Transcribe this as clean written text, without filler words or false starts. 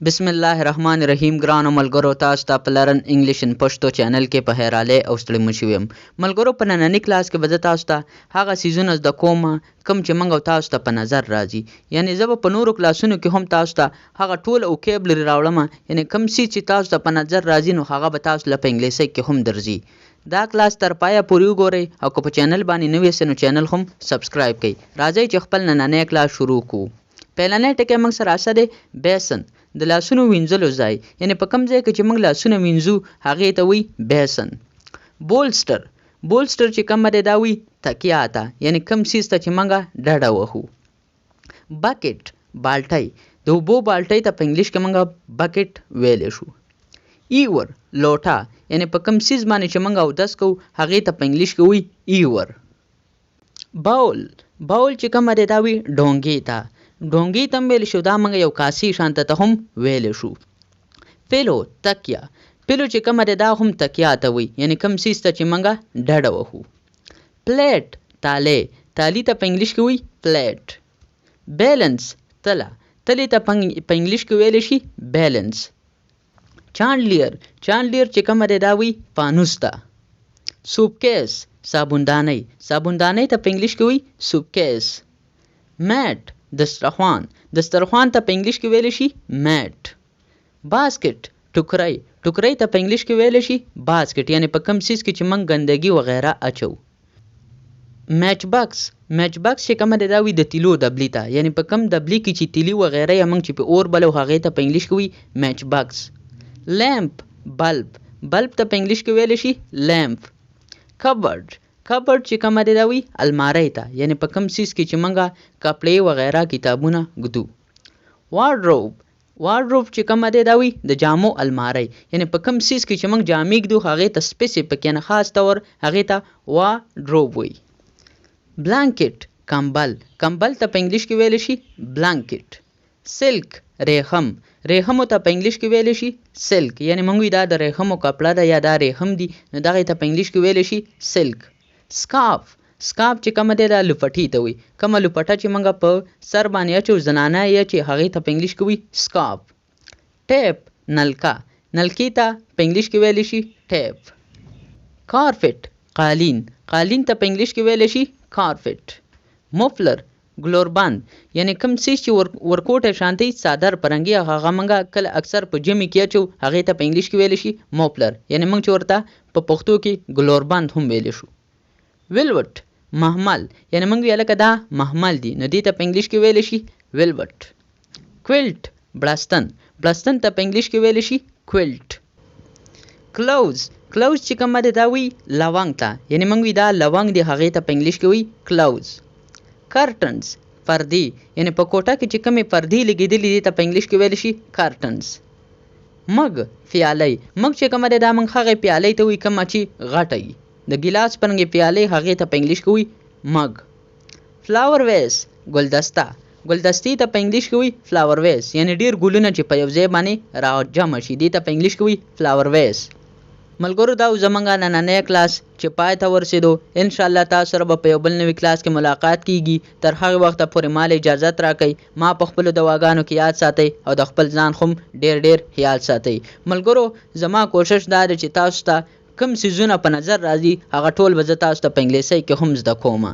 बिस्मिल्लाहिर्रहमानिर्रहीम ګرانو ملګرو تاسو ته په لرن انګلیش ان پښتو چینل کې په هراله او ستړي مشو یم ملګرو په نننی کلاس کې به تاسو ته هغه سیزونه د کوم کم چې موږ تاسو ته په نظر راځي یعنی زه په نورو کلاسونو کې هم تاسو ته هغه ټول او کیبلری راوړم یعنی کم سی چې تاسو ته په نظر راځي نو هغه به تاسو له په انګلیسي کې هم درځي دا کلاس تر پایه پورې وګورئ او که په چینل باندې نوی سنو چینل هم سبسکرایب کړئ راځئ چې خپل نننی کلاس شروع کوو پهلنی ټکی موږ سره اسه دی بیسن د لاسونو وینځلو ځای یعنی په کوم ځای کې چې موږ لاسونه وینځو هغې ته وایي بیسن بولسټر چې کومه دی دا وایي تکیه ته یعنی کوم څیز ته چې موږ ډډه وهو بکټ بالټۍ د اوبو بالټۍ ته په انګلیش کې موږ بکټ ویلی شو ایور لوټه یعنی په کوم څیز باندې چې موږ اودس کوو هغې ته په انګلیش کې وایي ایور باول چې کومه دی دا وایي ډونګې ته ډونګې ته هم ویلی شو دا موږ یو کاسې شانته ته هم ویلی شو پیلو تکیه پیلو چې کومه دی دا هم تکیه ته وایي یعنی کوم څیز ته چې موږ ډډه وهو پلیټ تالې ته په انګلیش کې وایي پلیټ بیلنس تلې ته په انګلیش کې ویلی شي بیلنس چانډلیر چې کومه دی دا وایي فانوس ته سوپکیس صابوندانۍ ته په انګلیش کې وایي سوپکیس میټ دسترخوان ته په انګلیش کې ویلی شي میټ باسکټ ټوکرۍ ته په انګلیش کې ویلی شي باسکټ یعنی په کوم څیز کې چې موږ ګندګي وغیره اچو میچ بکس چې کومه دی دا وایي د تیلو دبلي ته یعنی په کوم دبلي کې چې تیلي وغیره یا موږ چې په اور بلو هغې ته په انګلیش کې وایي میچ بکس لیمپ بلب ته په انګلیش کې ویلی شي لیمپ کبرډ چې کومه دی دا وایي المارۍ ته یعنی په کوم څیز کې چې موږ کپړې وغیره کتابونه ږدو واردروب چې کومه دی دا وایي د جامو المارۍ یعنی په کوم څیز کې چې موږ جامې ږدو هغې ته سپیسیفیک یعنی خاص طور هغې ته واردروب وایي بلانکټ کمبل ته په انګلیش کې ویلی شي بلانکټ سلک ریخمو ته په انګلیش کې ویلی شي سلک یعنی موږ دا د ریخمو کپړه ده یا دا ریخم دي نو دغې ته په انګلیش کې ویلی شي سلک سکاف چې کومه دی دا لوپټي ته وایي کومه لوپټه چې موږ په سر باندې اچو زنانه یې چې هغې ته په انګلیش کې وایي سکاف ټیپ نلکې ته په انګلیش کې ویلی شي ټیپ کارپټ قالین ته په انګلیش کې ویلی شي کارپټ مفلر ګلوربند یعنی کوم څیز چې ورکوټی شانتی څادر پرنګي هغه موږ کله اکثر په ژمي کې اچو هغې ته په انګلیش کې ویلی شي موفلر یعنی موږ چې ورته په پښتو کې ګلوربند هم ویلی شو ویلوټ محمل یعنی موږ ویل که دا محمل دي نو دې ته په انګلیش کې ویلی شي ویلوټ کویلټ بړستن ته په انګلیش کې ویلی شي کویلټ کلوز چې کومه دی دا وایي لونګ ته یعنی موږ وی دا لونګ دی هغې ته په انګلیش کې وایي کلوز کرټنز پردې یعنی په کوټه کې چې کومې پردې لګېدلې دي ته په انګلیش کې ویلی شي کرټنز مګ چې کومه دی دا موږ هغې پیالۍ ته وایي کومه چې غټه وي د ګیلاس پرنګې پیالۍ هغې ته په انګلیش کې وایي مګ فلاور ویس ګلدستې ته په انګلیش کې وایي فلاور ویس یعنی ډېر ګلونه چې په یو ځای باندې راجمع شي دې ته په انګلیش کې وایي فلاور ویس ملګرو دا زمونږ نننی کلاس چې پای ته ورسېدو انشاءالله تاسو سره به په یو بل نوي کلاس کې ملاقات کیږي تر هغې وخته پورې ما اجازت راکئ ما په خپلو دواګانو کې یاد ساتئ او د خپل ځان هم ډېر خیال ساتئ ملګرو زما کوشش دا دی چې تاسو ته کوم څیزونه په نظر راځي هغه ټول به زه تاسو ته په انګلیسۍ کې هم زده کوم